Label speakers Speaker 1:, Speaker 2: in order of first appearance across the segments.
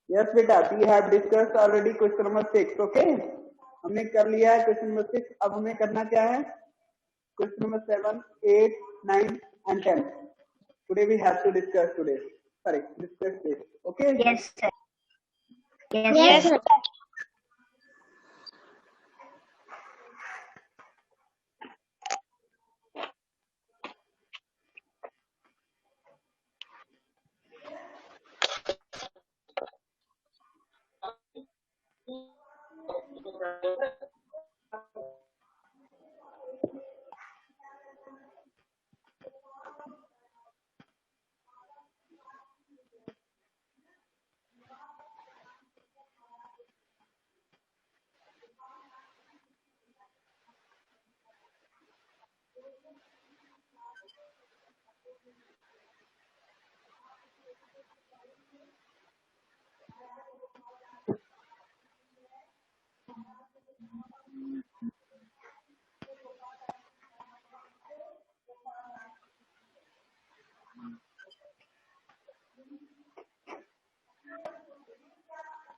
Speaker 1: Yes बेटा, we have discussed already question number 6. Okay, हमने कर लिया है क्वेश्चन नंबर 6. अब हमें करना क्या है? Question number 7, 8, 9 and 10. Today we have to discuss today. Sorry, discuss this. Okay?
Speaker 2: Yes, sir.
Speaker 3: Yes, sir.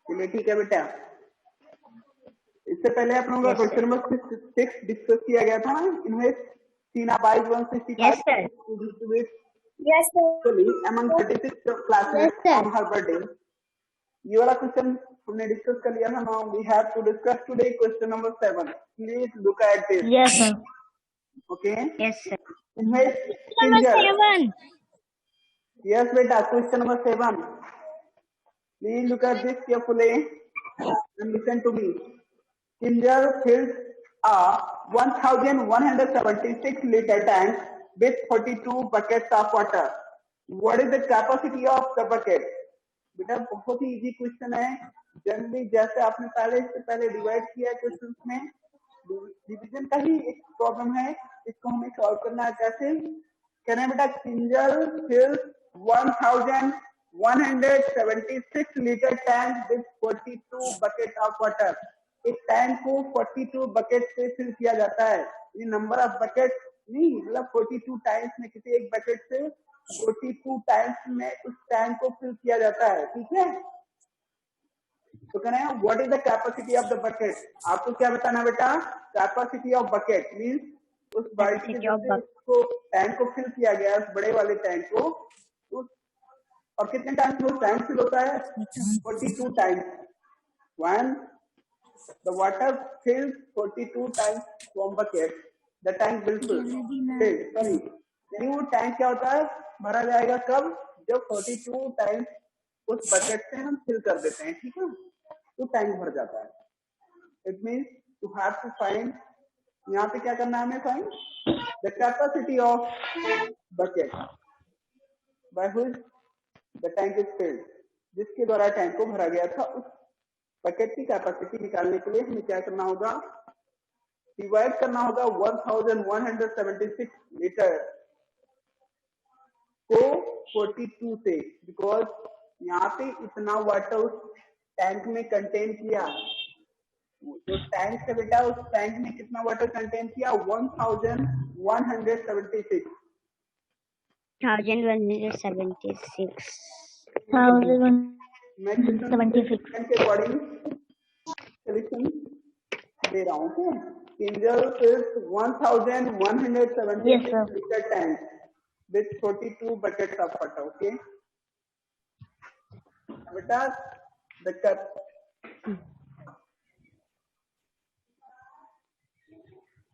Speaker 1: चलिए ठीक है बेटा. इससे पहले आप लोगों का
Speaker 2: Yes,
Speaker 1: क्वेश्चन नंबर 6 डिस्कस किया गया था. Invest Tina buys 165
Speaker 2: Yes, sir.
Speaker 3: Yes, sir.
Speaker 1: equally among 36 classes
Speaker 3: Yes, sir.
Speaker 1: on her birthday. ये वाला क्वेश्चन हमने डिस्कस कर लिया था. Now we have to discuss today question number 7. Please look at this.
Speaker 3: Yes, sir.
Speaker 1: Okay,
Speaker 2: Yes, sir.
Speaker 1: Invest
Speaker 3: Number
Speaker 1: Kinjal.
Speaker 3: 7.
Speaker 1: Yes beta, question number 7. Please look at this carefully and listen to me. Kinjal fills a 1176 liter tank with 42 buckets of water. What is the capacity of the bucket? बेटा बहुत ही easy question है. Generally जैसे आपने पहले divide किया question में, division का ही एक प्रॉब्लम है. इसको हमें सॉल्व करना है. कैसे कहना है बेटा? Kinjal fills 1176 liter tank with 42 bucket of water. एक टैंक को 42 बकेट से फिल किया जाता है. ये नंबर ऑफ बकेट नहीं, मतलब 42 टाइम्स में किसी एक बकेट से 42 टाइम्स में उस टैंक को फिल किया जाता है. ठीक है, तो कहना है what is the capacity of the bucket. आपको क्या बताना बेटा? कैपेसिटी ऑफ बकेट मींस उस बाल्टी के जिससे उसको टैंक को फिल किया गया, उस बड़े वाले टैंक को, उस और कितने टाइम्स में टैंक फिल होता है? 42 times. When the water fills 42 times from bucket, the tank will fill. Sorry, यानी वो टैंक क्या होता है? भरा जाएगा कब? जब 42 टाइम्स उस बकेट से हम फिल कर देते हैं. ठीक है, तो टैंक भर जाता है. It means you have to find, यहाँ पे क्या करना है हमें? Find the capacity of bucket by which the tank is filled. जिसके द्वारा टैंक को भरा गया था, उस बकेट की कैपेसिटी निकालने के लिए हमें क्या करना होगा? डिवाइड करना होगा 1176 लीटर को 42 से, बिकॉज यहाँ पे इतना वाटर उस टैंक में कंटेन किया. जो टैंक है बेटा, उस टैंक में कितना वाटर कंटेन किया? 1176.
Speaker 2: 1176.
Speaker 3: 1076.
Speaker 1: के अकॉर्डिंग सोल्यूशन दे रहा हूँ. Kinjal fills 1176
Speaker 3: Yes, sir.
Speaker 1: liter tank with 42 buckets of water. Okay, बेटा the cup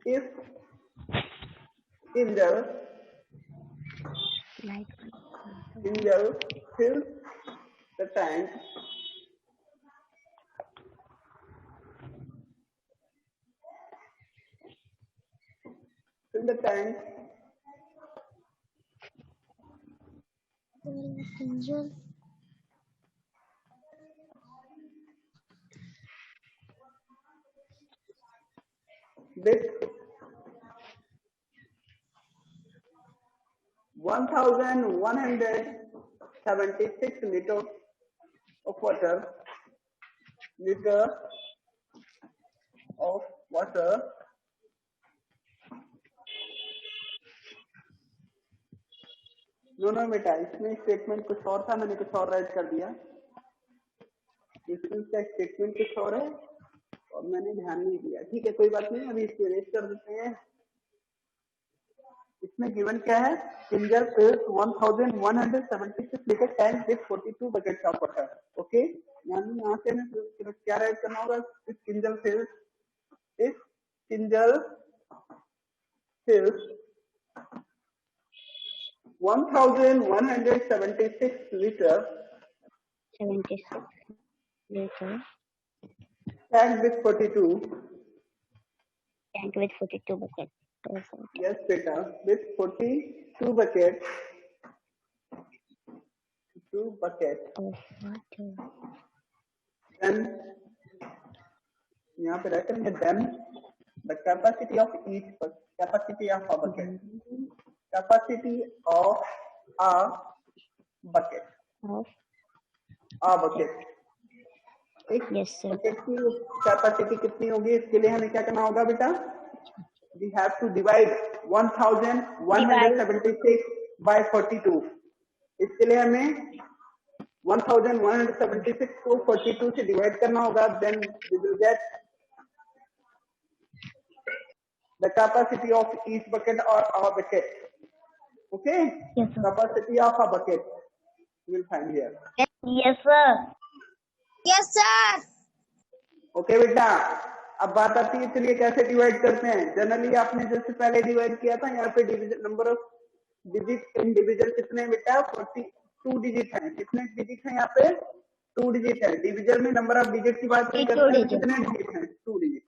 Speaker 1: if Kinjal fills the tank with 1176 liter of water, no बेटा, इसमें स्टेटमेंट कुछ और था, मैंने कुछ और राइट कर दिया. इसका स्टेटमेंट कुछ और है और मैंने ध्यान नहीं दिया। ठीक है, कोई बात नहीं, अभी इसको इरेज कर देते हैं। इसमें गिवन क्या है, Kinjal fills 1176 litre tank with 42 buckets of water. Okay, यानी यहाँ से हमें क्या राइट करना होगा, इस Kinjal fills 1176 litre
Speaker 2: 76 liter
Speaker 1: tank with 42
Speaker 2: tank with 42 buckets.
Speaker 1: yes beta with 42 buckets
Speaker 2: Of water.
Speaker 1: then यहाँ पे राइट करेंगे then the capacity of each capacity of a bucket capacity of a bucket
Speaker 2: Of
Speaker 1: एक
Speaker 2: yes sir.
Speaker 1: Bucket की capacity कितनी होगी, इसके लिए हमें क्या करना होगा बेटा, we have to divide 1176 by 42। इसके लिए हमें 1176 को 42 से डिवाइड करना होगा, then we will get the capacity of each bucket or our bucket. Okay,
Speaker 2: Yes sir.
Speaker 1: capacity of a bucket you will find here.
Speaker 2: Yes sir.
Speaker 3: Yes, sir.
Speaker 1: Okay बेटा, अब बात आती है, चलिए कैसे डिवाइड करते हैं। जनरली आपने जैसे पहले डिवाइड किया था, यहाँ पे division number of digit individual कितने बेटा, 42 डिजिट हैं। कितने डिजिट हैं यहाँ पे, 2 डिजिट है। डिविजन में नंबर ऑफ डिजिट की बात नहीं करते हैं, कितने डिजिट हैं, 2 डिजिट।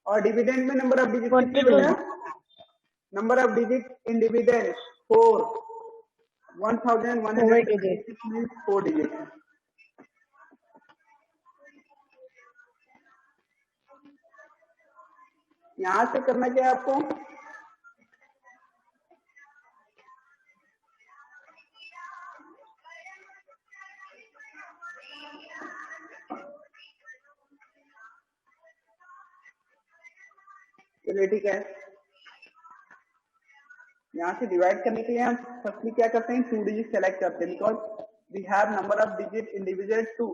Speaker 1: और डिविडेंड में नंबर ऑफ डिजिट कितने बेटा, number of digit in dividend 4, 1176 4 digit है। यहां से करना क्या है आपको, चलिए ठीक है, यहाँ से डिवाइड करने के लिए हम फर्स्टली क्या करते हैं, 2 डिजिट सेलेक्ट करते हैं, because we have number of digit individual 2।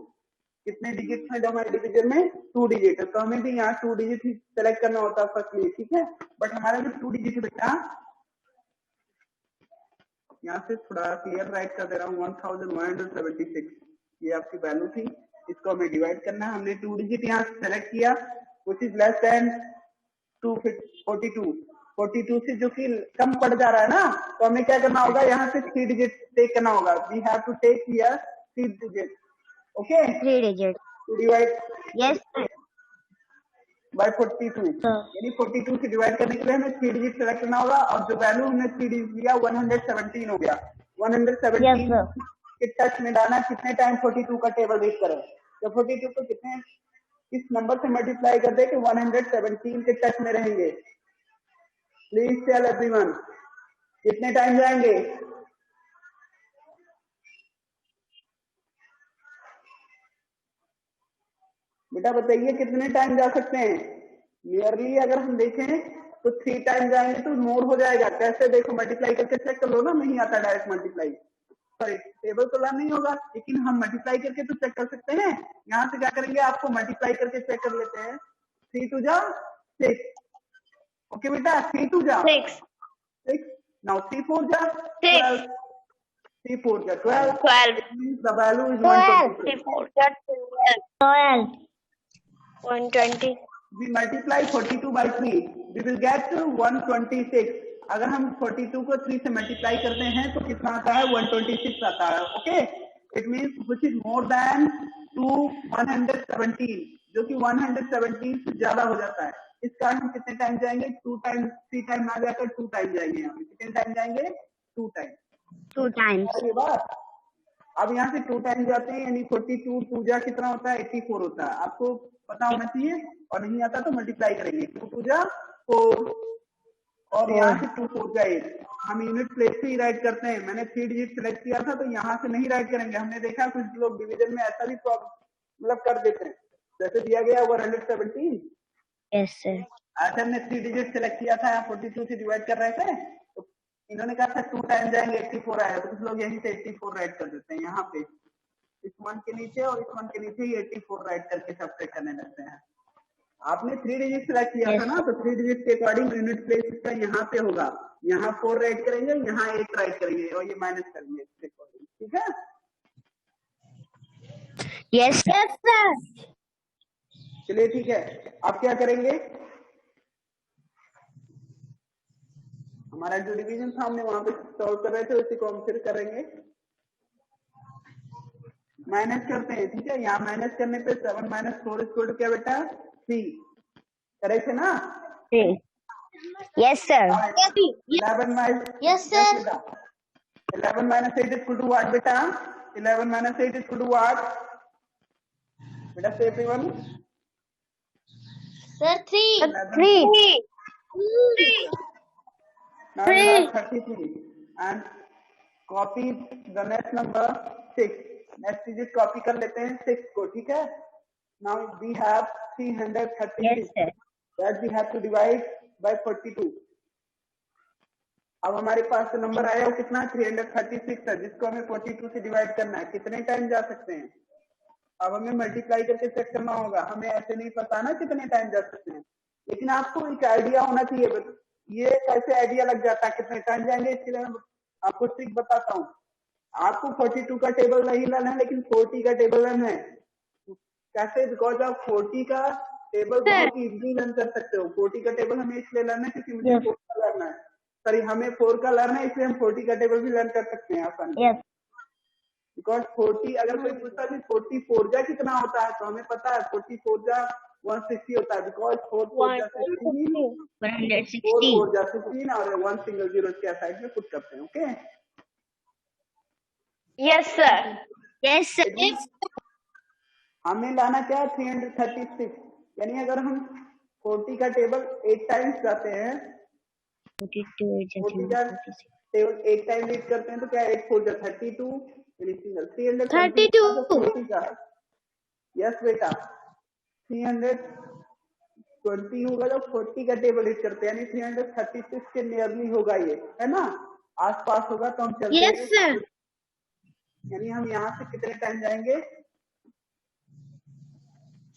Speaker 1: कितने डिजिट हैं जो हमारे डिवीजन में, 2 डिजिट है, तो हमें भी यहाँ 2 डिजिट ही सेलेक्ट करना होता है फर्स्टली। ठीक है, बट हमारा जो 2 डिजिट है बेटा, यहाँ से थोड़ा क्लियर राइट कर दे रहा हूँ, 1176 ये आपकी वैल्यू थी, इसको हमें डिवाइड करना है। हमने 2 डिजिट यहाँ सेलेक्ट किया, विच इज लेस देन 42 से जो कि कम पड़ जा रहा है ना, तो हमें क्या करना होगा, यहाँ से 3 डिजिट टेक करना होगा। We have to take here 3 digit. Okay,
Speaker 2: 3 digits.
Speaker 1: To divide
Speaker 2: Yes sir.
Speaker 1: By 42, यानी 42 से डिवाइड करने के लिए हमें 3 डिजिट सेलेक्ट करना होगा, और जो वैल्यू हमने 3 डिजिट लिया 117 हो गया। 117
Speaker 2: Yes sir.
Speaker 1: के टच में डालना, कितने टाइम 42 का टेबल रीड करें, तो 42 को कितने इस नंबर से मल्टीप्लाई कर दे कि 117 के टच में रहेंगे। प्लीज टेल एवरीवन, कितने टाइम जाएंगे, बेटा बताइए कितने टाइम जा सकते हैं। नियरली अगर हम देखें तो 3 टाइम जाएंगे तो मोर हो जाएगा। कैसे, देखो मल्टीप्लाई करके चेक कर लो ना, नहीं आता डायरेक्ट मल्टीप्लाई, सॉरी टेबल तो लाना नहीं होगा, लेकिन हम मल्टीप्लाई करके तो चेक कर सकते हैं। यहाँ से क्या करेंगे, आपको मल्टीप्लाई करके चेक कर लेते हैं। 3 2 जा 6, ओके बेटा, 3 2 जा 6, नाउ 3 4 जा 12, 3 4 जा 12, the value is
Speaker 2: 12.
Speaker 3: 120.
Speaker 1: we multiply 42 by 3, we will get 126। अगर हम 42 को 3 से मल्टीप्लाई करते हैं तो कितना आता है, 126 आता है। Okay, it means which is more than 117, जो कि 117 से ज्यादा हो जाता है। इस कारण हम कितने टाइम जाएंगे, 2 टाइम, 3 टाइम ना जाकर 2 टाइम जाएंगे। यहाँ पे कितने टाइम जाएंगे, 2 टाइम।
Speaker 2: 2 times.
Speaker 1: ये बात, अब यहाँ से 2 टाइम जाते हैं, यानी 42 2 जा कितना होता है, 84 होता है। आपको पता होना चाहिए, और नहीं आता तो मल्टीप्लाई करेंगे, 2 2 जा 4, और यहाँ से 2 4 जा 8। हम यूनिट प्लेस से ही राइट करते हैं। मैंने 3 डिजिट सेलेक्ट किया था तो यहाँ से नहीं राइट करेंगे। हमने देखा कुछ लोग डिवीजन में ऐसा भी मतलब कर देते हैं, जैसे दिया गया 117,
Speaker 2: Yes sir.
Speaker 1: ऐसे हमने 3 डिजिट सेलेक्ट किया था, 42 से डिवाइड कर रहे थे, तो इन्होंने कहा था 2 टाइम जाएंगे, 84 आया, तो कुछ लोग यहीं से 84 राइट कर देते हैं यहाँ पे। इस 1 के नीचे और इस 1 के नीचे ही 84 राइट करके सब्ट्रैक्ट करने लगते हैं। आपने 3 डिजिट सिलेक्ट किया था ना, तो 3 डिजिट के अकॉर्डिंग यूनिट प्लेस इसका यहाँ पे होगा, यहाँ 4 राइट करेंगे, यहाँ 8 राइट करेंगे और ये माइनस करेंगे इसके अकॉर्डिंग, ठीक है?
Speaker 2: Yes, sir.
Speaker 1: चलिए ठीक है, अब क्या करेंगे, हमारा जो डिवीजन था हमने वहां पे सॉल्व कर रहे थे उसी को हम फिर करेंगे। माइनस करते हैं, ठीक है? यहाँ माइनस करने पे 7 माइनस 4 इक्वल टू क्या बेटा? 3। करेक्ट है ना?
Speaker 2: Yes, sir.
Speaker 1: 11 minus,
Speaker 3: Yes, sir.
Speaker 1: 11 minus 8 is equal to what बेटा? 11 minus 8 is equal to what? बेटा say everyone.
Speaker 3: Sir, 3.
Speaker 2: 3.
Speaker 1: Now we have 33 and copy the next number 6. Next digit copy कर लेते हैं 6 को, ठीक है? Now we have 336.
Speaker 2: Yes, sir.
Speaker 1: That we have to divide by 42. अब हमारे पास नंबर आया वो कितना? 336 है, जिसको हमें 42 से डिवाइड करना है। कितने टाइम जा सकते हैं? अब हमें मल्टीप्लाई करके चेक करना होगा, हमें ऐसे नहीं पता ना कितने टाइम जा सकते हैं, लेकिन आपको एक आइडिया होना चाहिए। ये कैसे आइडिया लग जाता है कितने टाइम जाएंगे, इसके लिए मैं आपको ट्रिक बताता हूँ। आपको 42 का टेबल नहीं लेना है, लेकिन 40 का टेबल लेना है। कैसे? बिकॉज आप 40 का टेबल बहुत इजीली लर्न कर सकते हो। 40 का टेबल हमें इसलिए लर्न है क्योंकि मुझे 4 का लर्न है, सॉरी हमें 4 का लर्न है, इसलिए हम 40 का टेबल भी लर्न कर सकते हैं आसानी।
Speaker 2: Yes.
Speaker 1: बिकॉज 40 अगर कोई पूछता है 44 जा कितना होता है, तो हमें पता है 44 जा 160 होता है। बिकॉज 4 4 जा 16, 4
Speaker 2: 116.
Speaker 1: 4 जा 16 और 1 सिंगल जीरो इसके साइड में पुट करते हैं। Okay,
Speaker 3: Yes, sir.
Speaker 2: Yes, sir.
Speaker 1: हमें लाना क्या है? 336। यानी अगर हम 40 का टेबल 8 टाइम्स जाते हैं, 40 का टेबल 8 टाइम रीड करते हैं, तो क्या 8 4 जा 32 यानी सिंगल 332 40 का। यस बेटा, 320 होगा जब 40 का टेबल रीड करते हैं, यानी 336 के नियरली होगा, ये है ना, आसपास होगा। तो हम चलते हैं।
Speaker 2: Yes, sir.
Speaker 1: यानी हम यहाँ से कितने टाइम जाएंगे?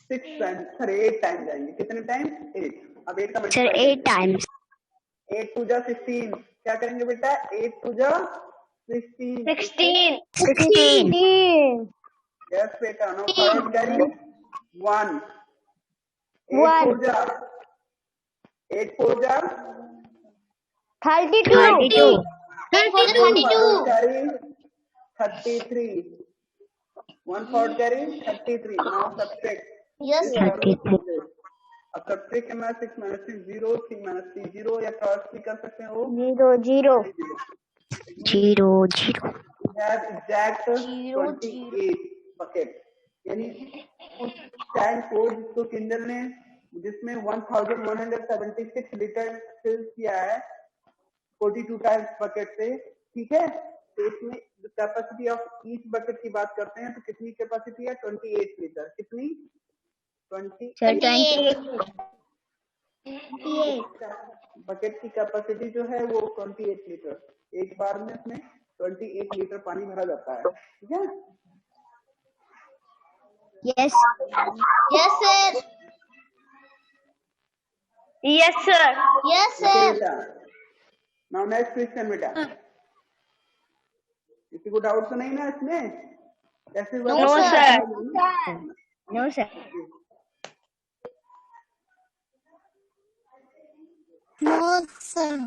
Speaker 1: 6 टाइम, सॉरी 8 टाइम जाएंगे। कितने टाइम? 8। अब 8 का
Speaker 2: Sir, 8 times.
Speaker 1: 8 2 जा 16। क्या करेंगे बेटा? 8 2 जा 16।
Speaker 3: 16.
Speaker 2: 16.
Speaker 1: यस बेटा, नो फॉरवर्ड कैरी 1।
Speaker 3: 1.
Speaker 1: 8 4 जा
Speaker 3: 32.
Speaker 2: 32.
Speaker 3: 32.
Speaker 1: Carry 33। 1 forward carry 33। Now subtract.
Speaker 3: Yes, sir.
Speaker 2: 33.
Speaker 1: अब सब्ट्रैक्ट करना है 6 minus 6 0, 3 minus 3 0, या क्रॉस भी कर सकते हैं वो
Speaker 3: 0, 0.
Speaker 2: 0, 0.
Speaker 1: We have exact 28 buckets, यानी उस टैंक को जिसको किंडल ने जिसमें 1176 लीटर फिल किया है 42 टाइम्स बकेट से, ठीक है? तो इसमें जो कैपेसिटी ऑफ ईच बकेट की बात करते हैं, तो कितनी कैपेसिटी है? 28 लीटर। कितनी?
Speaker 2: 28.
Speaker 1: बकेट की कैपेसिटी जो है वो 28 लीटर। एक बार में इसमें 28 लीटर पानी भरा जाता है, ठीक है?
Speaker 2: Yes.
Speaker 3: Yes, sir. Yes, sir. Yes,
Speaker 1: okay
Speaker 3: sir.
Speaker 1: बेटा, नाउ नेक्स्ट क्वेश्चन बेटा। किसी को डाउट तो नहीं ना इसमें? कैसे हुआ?
Speaker 3: No, sir.
Speaker 2: No, sir.
Speaker 3: No, sir.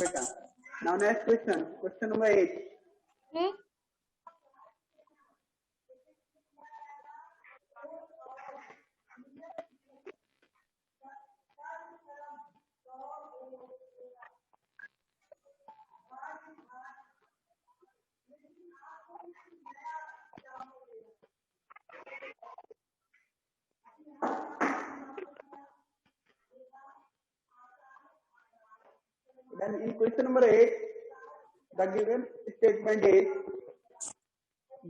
Speaker 1: बेटा, now next question, question number 8। Then in question number 8, the given statement is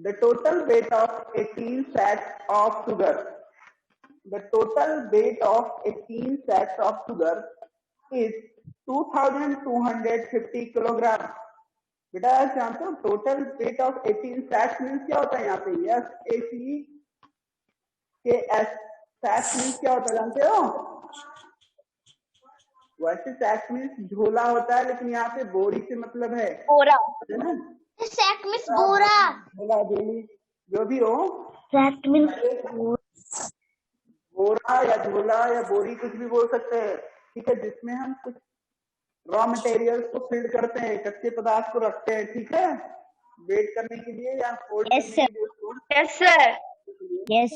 Speaker 1: the total weight of 18 sacks of sugar. The total weight of 18 sacks of sugar is 2,250 kilograms. बेटा जानते हो total weight of 18 सैक्स means क्या होता है यहाँ पे? SACKS सैक्स means क्या होता है जानते हो? वैसे सैक्स मीन्स झोला होता है, लेकिन यहाँ पे बोरी से मतलब है
Speaker 3: बोरा।
Speaker 1: है ना?
Speaker 3: सैक मीन्स बोरा।
Speaker 1: झोला बोरी जो भी हो,
Speaker 2: That means
Speaker 1: बोरा या झोला या बोरी कुछ भी बोल सकते हैं, ठीक है, जिसमें हम कुछ रॉ मटेरियल्स को फिल करते हैं, कच्चे पदार्थ को रखते हैं, ठीक है, वेट करने के लिए या होल्ड
Speaker 2: Yes,
Speaker 1: करने के लिए उसको।
Speaker 3: Yes sir.
Speaker 2: yes.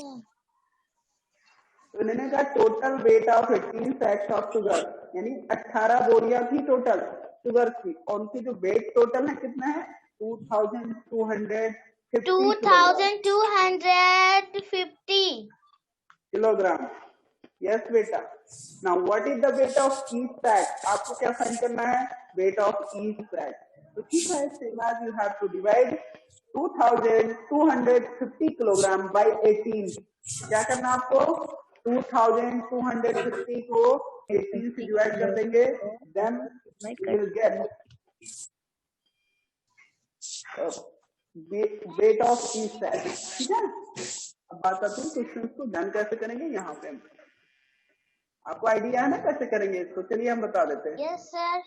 Speaker 1: तो इन्होंने कहा total weight of 18 sacks of sugar, यानी 18 बोरियां थी टोटल शुगर की, और उनकी जो वेट टोटल है कितना है?
Speaker 3: 2250
Speaker 1: किलोग्राम। यस बेटा। Now what is the weight of each sack? आपको क्या फाइंड करना है? Weight of each sack. तो ठीक है, you have to divide 2250 kilogram by 18। क्या करना आपको? 2250 को 18 से डिवाइड कर देंगे, then you will get weight of each sack. ठीक है, अब बात आती है क्वेश्चन को डन कैसे करेंगे। यहाँ पे आपको आइडिया है ना कैसे करेंगे इसको? चलिए हम बता देते हैं।
Speaker 3: Yes sir.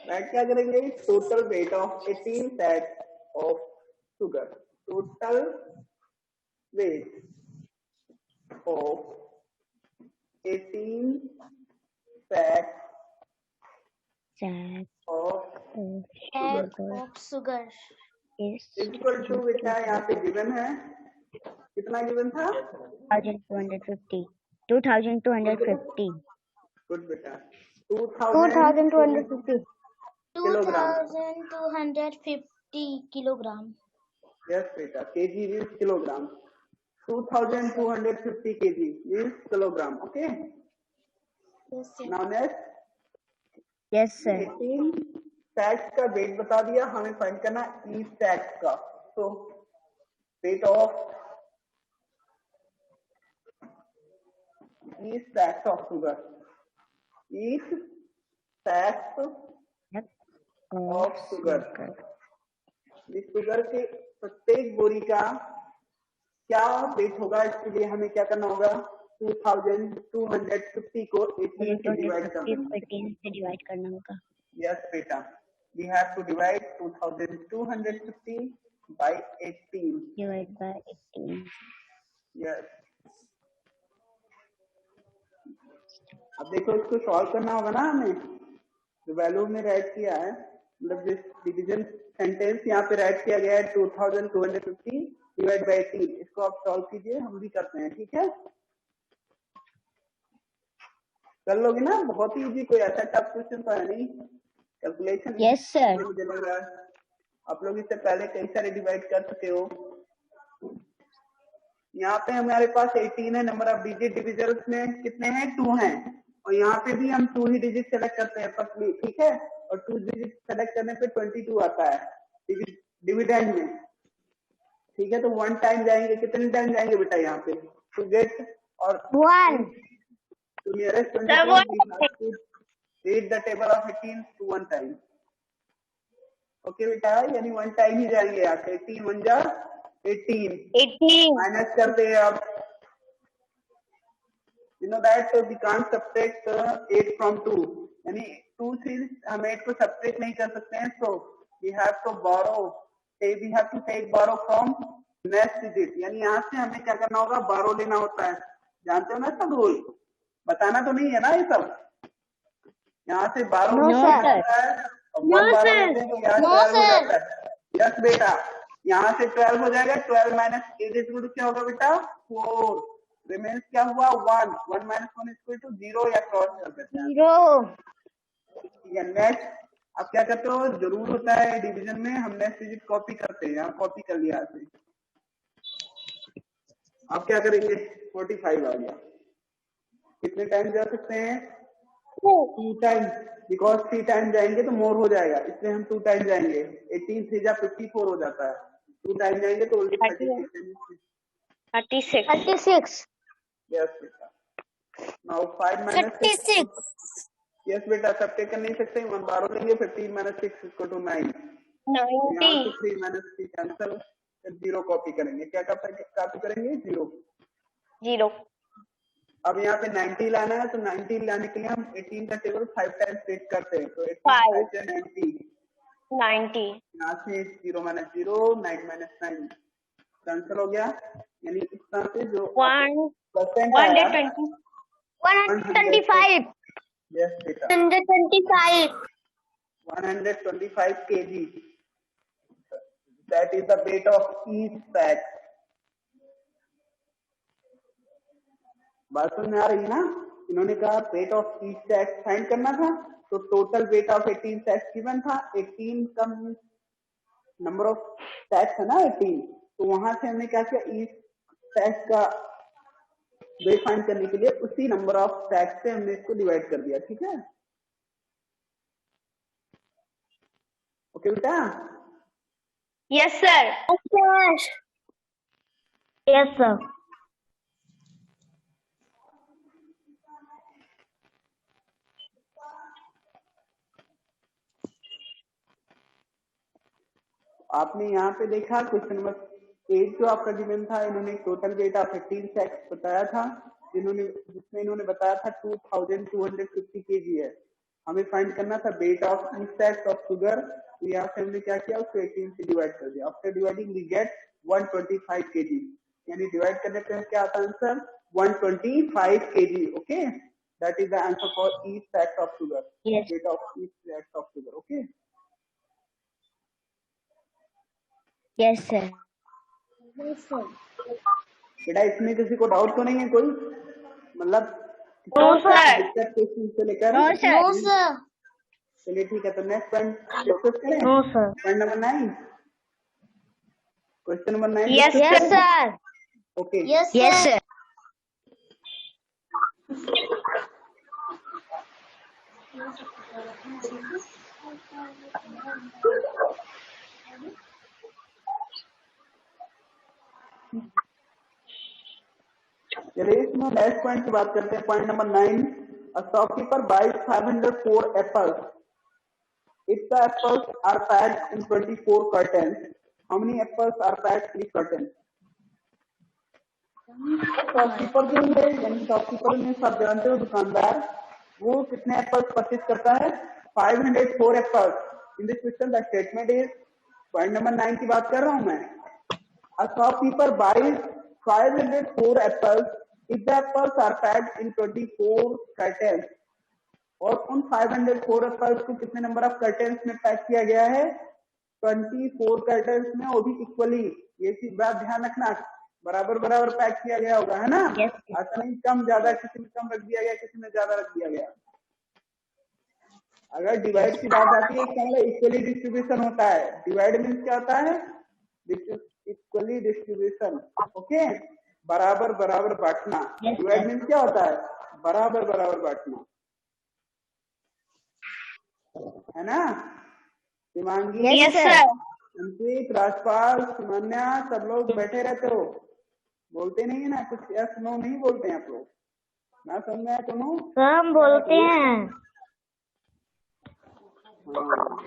Speaker 1: राइट, क्या करेंगे? Total weight of 18 sack of sugar, total weight of 18 sack of
Speaker 3: sugar
Speaker 1: equal to, बेटा यहाँ पे गिवन है, कितना गिवन था?
Speaker 2: 2250. 2250.
Speaker 1: गुड बेटा,
Speaker 2: 2250.
Speaker 1: किलोग्राम।
Speaker 3: 2250 किलोग्राम।
Speaker 1: यस बेटा, KG means kilogram. 2250 KG means kilogram. Okay, now next.
Speaker 2: Yes, sir.
Speaker 1: 18 सैक्स का wait बता दिया, हमें फाइंड करना ईच सैक्स का। तो weight of each sacks of sugar, each sacks of sugar, इस शुगर के प्रत्येक बोरी का क्या वेट होगा? इसके लिए हमें क्या करना होगा? 2250 को 18 से डिवाइड करना होगा। यस बेटा, we have to divide 2250 by 18.
Speaker 2: Divide by 18.
Speaker 1: Yes. अब देखो, इसको सॉल्व करना होगा ना हमें, जो वैल्यू में राइट किया है, मतलब जिस डिवीजन सेंटेंस यहाँ पे राइट किया गया है 2250 डिवाइड बाई 18, इसको आप सॉल्व कीजिए, हम भी करते हैं। ठीक है, कर लोगे ना? बहुत ही इजी, कोई ऐसा टफ क्वेश्चन तो है नहीं। कैलकुलेशन
Speaker 2: यस सर,
Speaker 1: मुझे लग रहा है आप लोग इससे पहले कई सारे डिवाइड कर चुके हो। यहाँ पे हमारे पास 18 है, नंबर ऑफ डिजिट डिविजन्स में कितने हैं? 2 हैं, और यहाँ पे भी हम 2 ही डिजिट सेलेक्ट करते हैं पतली। ठीक है, और 2 डिजिट सेलेक्ट करने पे 22 आता है डिविडेंड में। ठीक है, तो 1 टाइम जाएंगे, कितने टाइम जाएंगे बेटा यहाँ पे टू गेट? और
Speaker 2: 1
Speaker 1: to nearest 22 we have to read the table of 18 to 1 time. Okay बेटा, यानी 1 टाइम ही जाएंगे यहाँ से। 18 1 जा 18 माइनस करते हैं अब। You know that we can't subtract 8 from 2, यानी 2 से हम 8 को सब्ट्रैक्ट नहीं कर सकते हैं, so we have to borrow, we have to take borrow from next digit, यानी यहाँ से हमें क्या करना होगा? borrow लेना होता है। जानते हो ना सब रूल? बताना तो नहीं है ना ये सब? यहाँ से 12 होता है, यस बेटा, यहाँ से 12 हो जाएगा। 12 माइनस 8 इक्वल टू क्या होगा बेटा? 4। रिमेन्स क्या हुआ? 1। 1 माइनस 1 इक्वल टू 0, या क्रॉस कर देते हैं 0। नेक्स्ट अब क्या करते हो? जरूर होता है डिवीजन में, हम नेक्स्ट डिजिट कॉपी करते हैं। यहाँ कॉपी कर लिया आपने। आप क्या करेंगे? 45 आ गया। कितने टाइम जा सकते हैं? 2 टाइम, बिकॉज 3 टाइम जाएंगे तो मोर हो जाएगा, इसलिए हम 2 टाइम जाएंगे। 18 3 जा 54 हो जाता है। 2 टाइम जाएंगे तो 36। यस बेटा, नाउ 5 माइनस 36 यस बेटा, सब टेक कर नहीं सकते, 1 बार लेंगे, 15 - 6 = 9,
Speaker 3: 90
Speaker 1: यहाँ से 3 - 3 कैंसिल, फिर 0 कॉपी करेंगे, क्या कॉपी करेंगे 0।
Speaker 3: 0
Speaker 1: अब यहाँ पे 90 लाना है, तो 90 लाने के लिए हम 18 का टेबल 5 टाइम्स टेक करते हैं, तो 18
Speaker 3: 5
Speaker 1: 5 या 90,
Speaker 3: 90
Speaker 1: यहाँ से 0 - 0 9 - 9 कैंसिल हो गया, यानी इस तरह से जो
Speaker 3: 1
Speaker 1: परसेंट आया
Speaker 3: 125
Speaker 1: यस बेटा
Speaker 3: 125
Speaker 1: 125 kg, that is the weight of each sack। बात समझ में आ रही है ना? इन्होंने कहा weight of each sack find करना था, तो total weight of 18 sacks given था, 18 का नंबर ऑफ सैक्स है ना 18, तो वहां से हमने क्या किया, ईच सैक का वेट फाइंड करने के लिए उसी नंबर ऑफ सैक्स से हमने इसको डिवाइड कर दिया, ठीक है? ओके बेटा,
Speaker 3: यस सर
Speaker 2: Yes, sir.
Speaker 1: आपने यहाँ पे देखा क्वेश्चन नंबर 8 जो आपका गिवन था, इन्होंने टोटल वेट ऑफ 18 सैक्स बताया था, जिसमें इन्होंने बताया था 2250 kg है, हमें फाइंड करना था weight of each sacks of sugar, तो यहाँ से हमने क्या किया, उसको 18 से डिवाइड कर दिया, after dividing we get 125 kg, यानी डिवाइड करने पे क्या आता है answer 125 kg, okay, that is the answer for each sacks of sugar,
Speaker 2: Yes.
Speaker 1: Weight of each sacks of sugar, okay.
Speaker 2: Yes, sir.
Speaker 1: बेटा इसमें किसी को डाउट तो नहीं है कोई, मतलब
Speaker 3: नो सर
Speaker 1: दिक्कत क्वेश्चन से लेकर?
Speaker 2: No, sir.
Speaker 3: नो सर
Speaker 1: चलिए ठीक है, तो नेक्स्ट पॉइंट डिस्कस करें,
Speaker 2: No, sir.
Speaker 1: Point number 9, question number 9
Speaker 3: yes sir
Speaker 1: okay.
Speaker 3: Yes
Speaker 2: Yes, sir.
Speaker 1: चलिए इसमें नेक्स्ट पॉइंट की बात करते हैं, point number 9, a shopkeeper buys 504 apples, if the apples are packed in 24 carton, how many apples are packed in carton? Shopkeeper जो है, यानी shopkeeper में सब जानते हो दुकानदार, वो कितने एप्पल्स परचेज करता है, 504 apples. In this question the statement is, point number 9 की बात कर रहा हूं मैं, a shopkeeper buys 504 apples if the apples are packed in 24 cartons, और उन 504 एप्पल्स को कितने नंबर ऑफ कर्टन्स में पैक किया गया है, 24 कर्टन्स में, वो भी इक्वली, ये चीज बात ध्यान रखना, बराबर बराबर पैक किया गया होगा, है ना?
Speaker 2: Yes.
Speaker 1: ऐसा नहीं कम ज्यादा, किसी में कम रख दिया गया, किसी में ज्यादा रख दिया गया। अगर डिवाइड की बात आती है, क्या इक्वली डिस्ट्रीब्यूशन होता है, डिवाइड मीन्स क्या होता है, इक्वली डिस्ट्रीब्यूशन, ओके, बराबर बराबर बांटना,
Speaker 2: Yes,
Speaker 1: डिवाइड
Speaker 2: sir.
Speaker 1: मीन्स क्या होता है, बराबर बराबर बांटना, है ना? Shivangi,
Speaker 2: Yes, sir.
Speaker 1: अंकित, राजपाल, सुमन्या, सब लोग बैठे रहते हो, बोलते नहीं है ना, कुछ यस नो नहीं बोलते हैं आप लोग, ना समझ में आया तुम्हें?
Speaker 2: सर हम बोलते हैं।
Speaker 1: हाँ।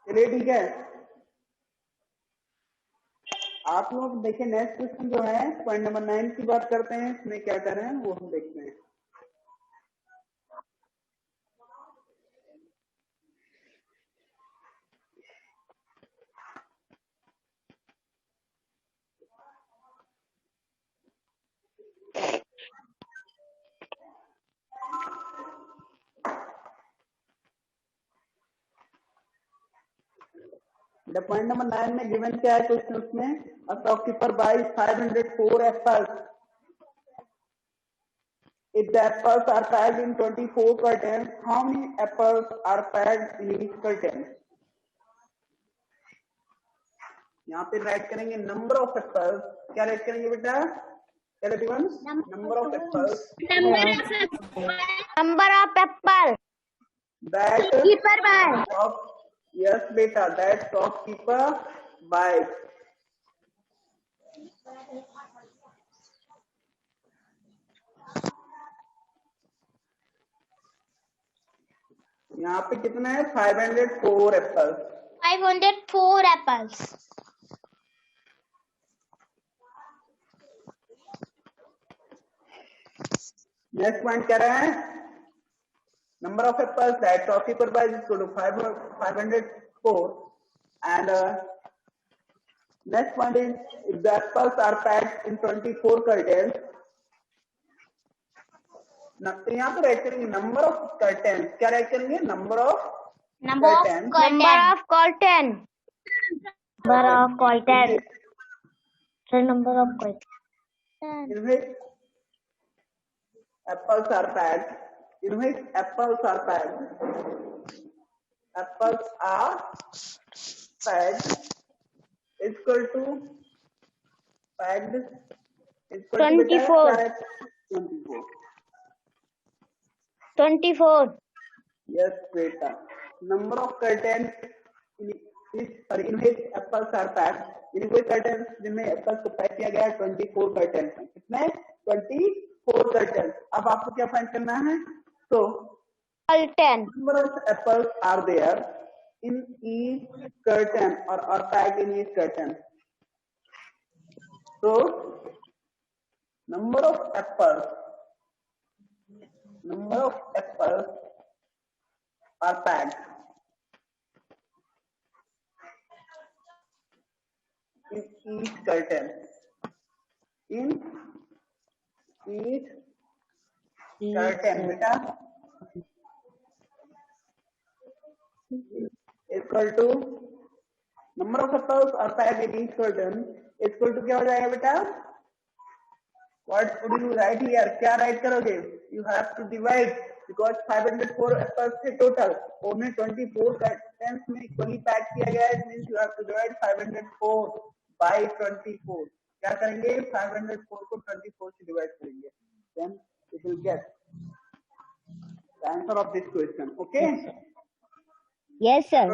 Speaker 1: चलिए ठीक है, आप लोग देखिए नेक्स्ट क्वेश्चन जो है, पॉइंट नंबर 9 की बात करते हैं, इसमें क्या कर रहे हैं वो हम देखते हैं। पॉइंट नंबर 9 में गिवन क्या है क्वेश्चन में, a shopkeeper buys 504 apples if the apples are packed in 24 curtains, how many apples are packed in each curtain? यहाँ पे राइट करेंगे नंबर ऑफ एप्पल्स, क्या राइट करेंगे बेटा, number of apples
Speaker 3: number of apple
Speaker 1: that
Speaker 3: keeper by
Speaker 1: shop, yes beta, that shopkeeper buys, यहाँ पे कितना है 504 एप्पल्स।
Speaker 3: 504 apples.
Speaker 1: नेक्स्ट पॉइंट क्या रहा है, number of apples that shopkeeper buys is equal to 504 and next point is if the apples are packed in 24 curtains. यहाँ पे right करेंगे नंबर ऑफ कर्टेन्स, क्या राइट करेंगे number of
Speaker 3: Number of curtain.
Speaker 2: Number of curtain. The number of curtain.
Speaker 1: in which apples are packed, in which apples are packed, apples are packed is equal to packed is equal to
Speaker 3: 24.
Speaker 1: 24.
Speaker 3: 24.
Speaker 1: Yes, beta. Number of curtains in which apples are packed. In which curtains जिनमें apples को pack किया गया है 24 curtains हैं। कितने 24 curtains। अब आपको क्या फाइंड करना है, तो
Speaker 3: Curtain.
Speaker 1: number of apples are there in each curtain or are packed in each curtain. So number of apples are packed in each curtain. In each curtain, beta, equal to number of apples are packed in each curtain equal to क्या हो जाएगा बेटा, what would you write here, क्या write करोगे, you have to divide because 504 apples थे total, उन्हें 24 curtains में equally pack किया गया है, means you have to divide 504 by 24, क्या करेंगे 504 को 24 से divide करेंगे, then you will get the answer of this question. Okay,
Speaker 2: Yes, sir.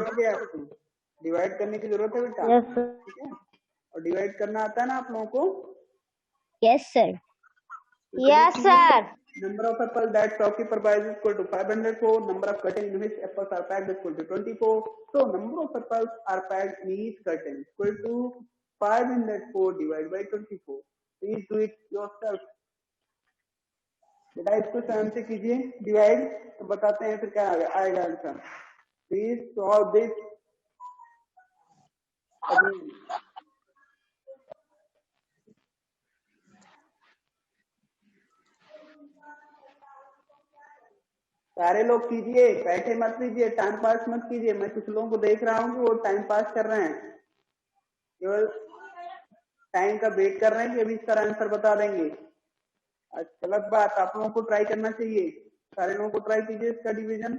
Speaker 1: Divide करने की जरूरत है बेटा,
Speaker 2: Yes, sir.
Speaker 1: ठीक है, और डिवाइड करना आता है ना आप लोगों को,
Speaker 2: Yes, sir.
Speaker 3: Yes, sir.
Speaker 1: number of apples that shopkeeper buys is equal to 504, number of curtains in which apples are packed is equal to 24, so number of apples are packed in each curtain equal to 504 divided by 24. Please do it yourself. बेटा इसको स्वयं से कीजिए divide, तो बताते हैं फिर क्या आएगा answer. Please solve this again. सारे लोग कीजिए, बैठे मत कीजिए, टाइम पास मत कीजिए, मैं कुछ लोगों को देख रहा हूँ कि वो टाइम पास कर रहे हैं, केवल टाइम का वेट कर रहे हैं कि अभी इसका आंसर बता देंगे। गलत बात, आप लोगों को ट्राई करना चाहिए, सारे लोगों को ट्राई कीजिए इसका division.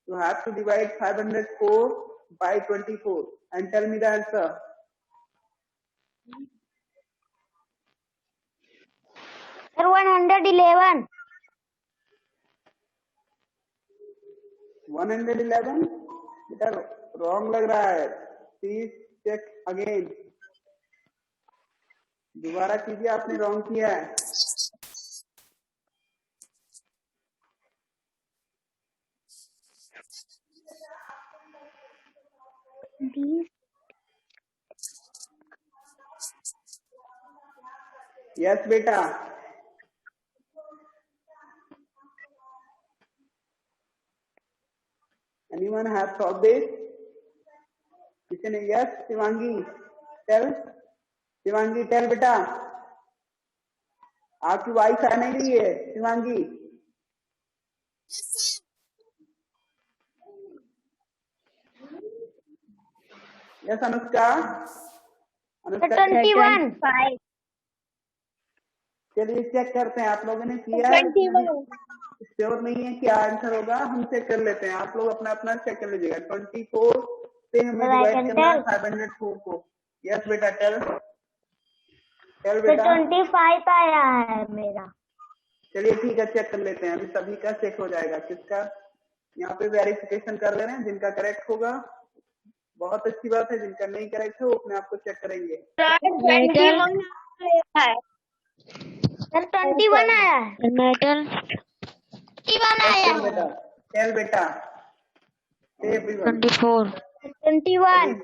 Speaker 1: You have to divide 504 by 24 and tell me the answer.
Speaker 3: Sir, 111.
Speaker 1: 111 बेटा रॉन्ग लग रहा है, प्लीज चेक अगेन, दोबारा कीजिए, आपने रॉन्ग किया है। यस बेटा, anyone have solved this? किसी ने? Yes Shivangi, tell, Shivangi tell बेटा, आपकी वॉइस आ नहीं रही है शिवांगी। यस अनुष्का, अनुष्का
Speaker 3: 21.
Speaker 1: चलिए चेक करते हैं, आप लोगों ने किया है, श्योर नहीं है क्या आंसर होगा, हम चेक कर लेते हैं, आप लोग अपना अपना चेक कर लीजिएगा। 24 से हमें डिवाइड करना है 504 को। यस बेटा टेल बेटा।
Speaker 2: 25 आया है मेरा।
Speaker 1: चलिए ठीक है, चेक कर लेते हैं, अभी सभी का चेक हो जाएगा, किसका यहाँ पे वेरिफिकेशन कर ले रहे हैं, जिनका करेक्ट होगा बहुत अच्छी बात है, जिनका नहीं करेक्ट है वो अपने आप को चेक करेंगे।
Speaker 3: सर 21 आया है।
Speaker 2: मेटल
Speaker 3: 21 आया है।
Speaker 1: टेल बेटा everyone.
Speaker 2: 24.
Speaker 3: 21.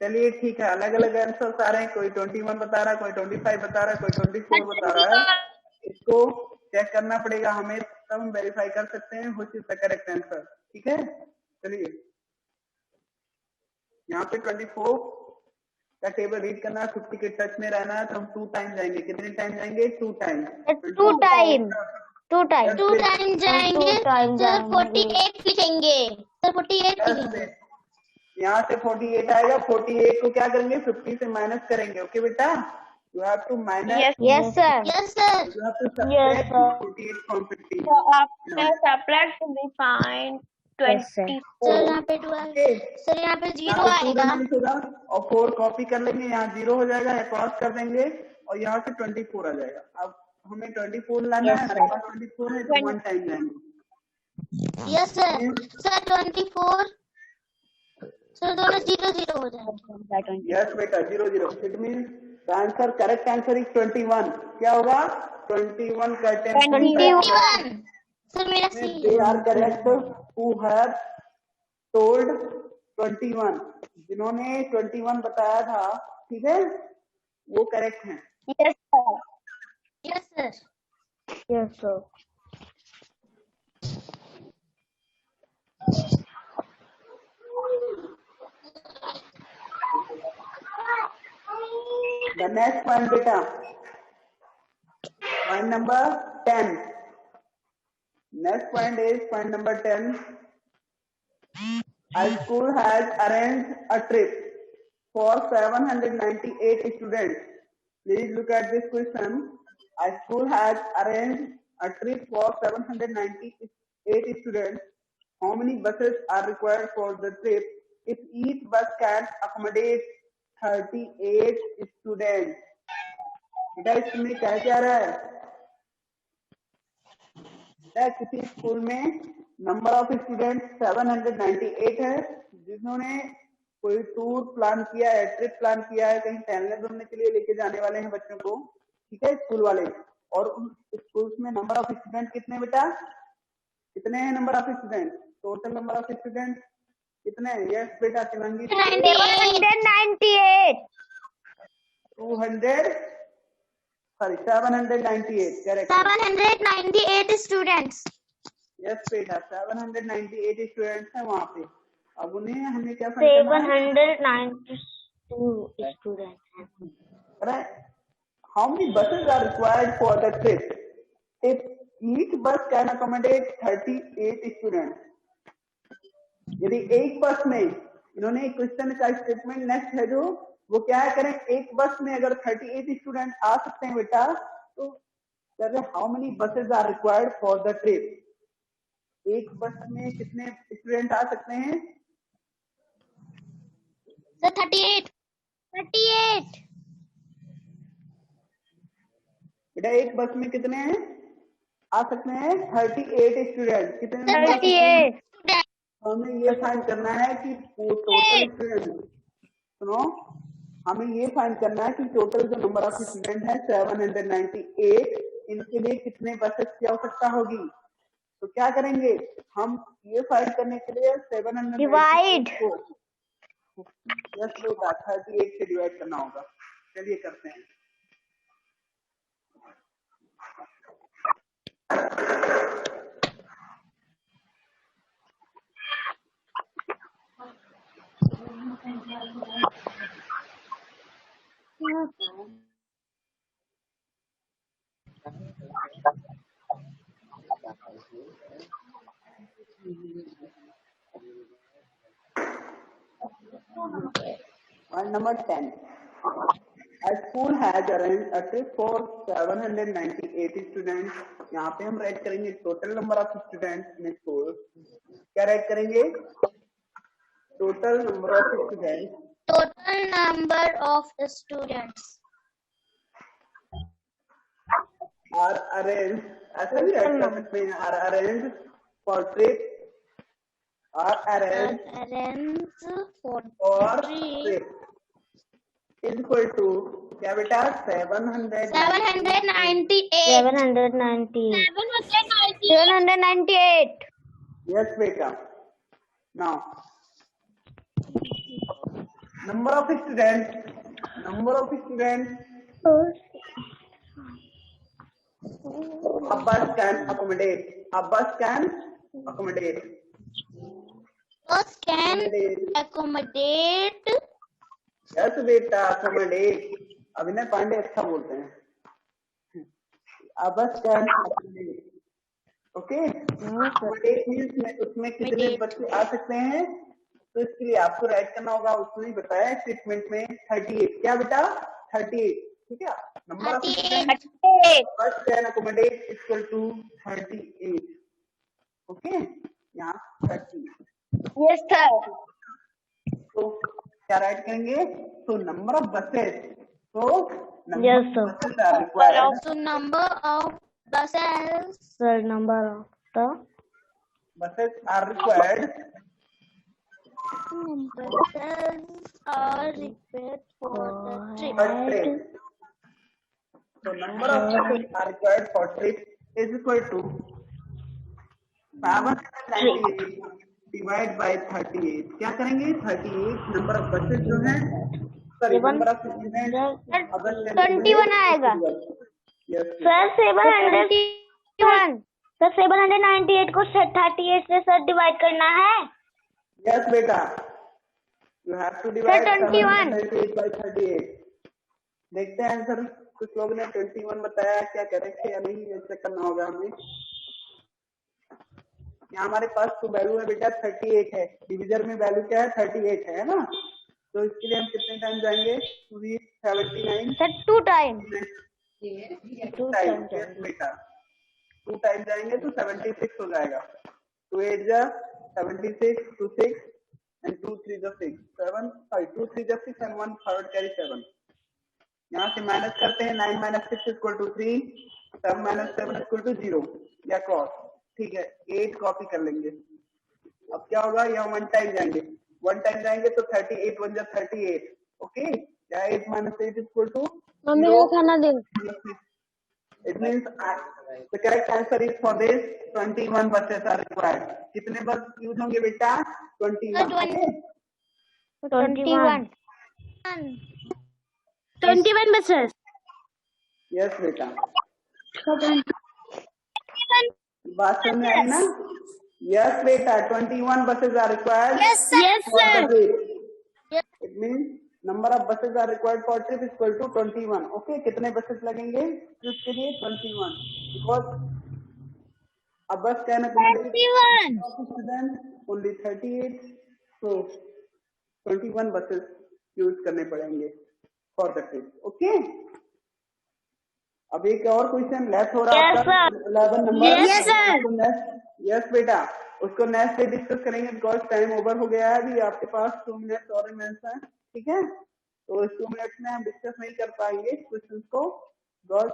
Speaker 1: चलिए ठीक है, अलग अलग आंसर आ रहे हैं, कोई 21 बता रहा है, कोई 25 बता रहा है, कोई 24 बता रहा है। इसको चेक करना पड़ेगा हमें, तब हम वेरीफाई कर सकते हैं which is the correct answer. ठीक है, चलिए यहाँ पे 24 का टेबल रीड करना है, 50 के टच में रहना है, तो हम 2 टाइम जाएंगे। कितने टाइम जाएंगे? 2 टाइम।
Speaker 3: 2 टाइम 2 टाइम
Speaker 4: 2 टाइम जाएंगे
Speaker 2: टाइम
Speaker 4: सर,
Speaker 2: जाएंगे।
Speaker 4: 48 लिखेंगे सर, 48 लिखेंगे।
Speaker 1: यहाँ से 48 आएगा, 48 को क्या करेंगे? 50 से माइनस करेंगे। ओके बेटा, you have to minus,
Speaker 3: Yes, sir.
Speaker 4: Yes sir,
Speaker 1: you have to
Speaker 2: Yes,
Speaker 1: subtract
Speaker 2: sir.
Speaker 1: 48 from 50.
Speaker 5: So after subtract we find
Speaker 2: Yes, sir.
Speaker 5: 20.
Speaker 4: Sir यहाँ पे 12,
Speaker 1: Okay.
Speaker 4: सर यहाँ पे 0
Speaker 1: यहाँ पे 2
Speaker 4: आएगा।
Speaker 1: रिमेनिंग होगा और 4 कॉपी कर लेंगे, यहाँ 0 हो जाएगा, क्रॉस कर देंगे और यहाँ से 24 आ जाएगा। अब हमें 24 लाना
Speaker 2: Yes,
Speaker 1: है,
Speaker 2: sir.
Speaker 1: हमारे पास 24 है, तो 1 टाइम जाएंगे।
Speaker 4: यस सर, सर 24, सर दोनों 0 0 हो जाएंगे।
Speaker 1: यस बेटा, 0 0। It mean the answer, correct answer is 21। क्या होगा? 21 का
Speaker 3: 21.
Speaker 4: सर मेरा सी
Speaker 1: they are correct who have told 21। जिन्होंने 21 बताया था, ठीक है, वो करेक्ट हैं।
Speaker 5: Yes sir.
Speaker 4: Yes sir.
Speaker 2: Yes, sir.
Speaker 1: The next point beta, point number 10. Next point is point number 10. A school has arranged a trip for 798 students. Please look at this question. A school has arranged a trip for 798 students. How many buses are required for the trip if each bus can accommodate 38 students? बेटा इसमें क्या क्या रहा है? किसी school में number of student 798 है, जिन्होंने कोई टूर प्लान किया है, ट्रिप प्लान किया है, कहीं टहलने घूमने के लिए लेके जाने वाले हैं बच्चों को, ठीक है, स्कूल वाले। और उन स्कूल्स में नंबर ऑफ स्टूडेंट कितने बेटा? कितने हैं number of student? Total number of student कितने हैं? यस बेटा शिवांगी,
Speaker 3: 798.
Speaker 1: 798, करेक्ट।
Speaker 4: 798 स्टूडेंट्स।
Speaker 1: यस बेटा, 798 स्टूडेंट्स हैं वहाँ पे। अब उन्हें हमें क्या फाइंड करना है?
Speaker 2: 792 students.
Speaker 1: Right. How many buses are required for the trip? If each bus can accommodate 38 students. यदि एक बस में, इन्होंने क्वेश्चन का स्टेटमेंट नेक्स्ट है जो, वो क्या है, करें एक बस में अगर 38 स्टूडेंट आ सकते हैं बेटा, तो कहते हैं how many buses are required for the trip? एक बस में कितने स्टूडेंट आ सकते हैं?
Speaker 4: सर 38
Speaker 1: बेटा एक बस में कितने हैं आ सकते हैं? 38 स्टूडेंट। कितने?
Speaker 3: 38.
Speaker 1: हमें ये फाइंड करना है कि टोटल स्टूडेंट, सुनो, हमें ये फाइंड करना है कि टोटल जो नंबर ऑफ स्टूडेंट है 798, इनके लिए कितने बसेस की आवश्यकता होगी। तो क्या करेंगे हम ये फाइंड करने के लिए? 798
Speaker 3: Divide.
Speaker 1: को यस बेटा 38 से डिवाइड करना होगा। चलिए करते हैं। Point number 10. A school has arranged a trip for 798 students. यहाँ पे हम राइट करेंगे total number of students in school. क्या राइट करेंगे? Total number of students.
Speaker 4: Total number of students
Speaker 1: are arrange, ऐसा भी राइट कर सकते हैं, are arrange for trip, are arrange for trip is equal to क्या बेटा? 798
Speaker 3: 798.
Speaker 1: यस बेटा। Now, number of students. A bus can accommodate.
Speaker 4: Bus can accommodate.
Speaker 1: Yes, बेटा, accommodate. अभिनय पांडे अच्छा बोलते हैं. A bus can accommodate. Okay? Accommodate means उसमें कितने बच्चे आ सकते हैं? तो इसके लिए आपको राइट करना होगा. उसने ही बताया स्टेटमेंट में 38. क्या बेटा? 38. ठीक है. Number of students bus can accommodate equal to 38. Okay, यहाँ 30.
Speaker 2: Yes, sir.
Speaker 1: तो क्या राइट करेंगे? तो नंबर ऑफ बसेस. तो
Speaker 2: Yes, sir.
Speaker 1: Buses are required.
Speaker 4: So number of buses.
Speaker 2: Sir, number of the
Speaker 1: Buses are required.
Speaker 4: Buses are required for the trip.
Speaker 1: per trip. So number of buses are required for trip is equal to 798 divided by 38. क्या करेंगे? 38 number of buses जो है, sorry number of student.
Speaker 3: 21 आएगा.
Speaker 2: Sir, 700. Sir, 798 को 38 से sir divide करना है.
Speaker 1: Yes बेटा, you have to divide
Speaker 3: 21
Speaker 1: by 38. देखते हैं आंसर. कुछ लोग ने 21 बताया, क्या करेक्ट है या नहीं, ये चेक करना होगा हमें. यहाँ हमारे पास तो वैल्यू है बेटा 38 है. डिविजन में वैल्यू क्या है? 38 है ना. तो इसके लिए हम कितने टाइम जाएंगे? 79
Speaker 3: सर 2 टाइम.
Speaker 1: टाइम. यस बेटा, 2 टाइम जाएंगे तो 76 हो जाएगा. 2 8 जा 76, 2 6 and 2 3 जा 6 7 5 2 3 जा 6 and 1 third carry 7. यहाँ से माइनस करते हैं. 9 minus 6 equal to 3. 7 minus 7 equal to 0 या क्रॉस. ठीक है, 8 कॉपी कर लेंगे. अब क्या होगा? यहाँ 1 टाइम जाएंगे. 1 टाइम जाएंगे तो 38 1 जा 38. ओके, क्या 8 minus 8 equal to
Speaker 2: मम्मी को खाना दे.
Speaker 1: It means the correct answer is for this 21 buses are required. कितने बस यूज होंगे बेटा? 21.
Speaker 3: 21.
Speaker 2: 21 buses.
Speaker 1: यस बेटा, बात समझ आई ना? यस बेटा, 21 buses are required.
Speaker 2: Yes,
Speaker 1: for
Speaker 2: sir.
Speaker 1: the trip. It means number of buses are required for trip is equal to 21. Okay, कितने buses लगेंगे ट्रिप के लिए? 21. Because a bus can accommodate
Speaker 2: 21.
Speaker 1: students only 38. So 21 buses use करने पड़ेंगे for the trip. Okay. अब एक और question left हो रहा है.
Speaker 2: Yes, sir.
Speaker 1: 11 number.
Speaker 2: Yes, sir.
Speaker 1: Yes बेटा, उसको नेक्स्ट डे डिस्कस करेंगे बिकॉज टाइम ओवर हो गया है. अभी आपके पास 2 मिनट और रिमेंस है. ठीक है, तो इस 2 मिनट्स में हम डिस्कस नहीं कर पाएंगे क्वेश्चन को बिकॉज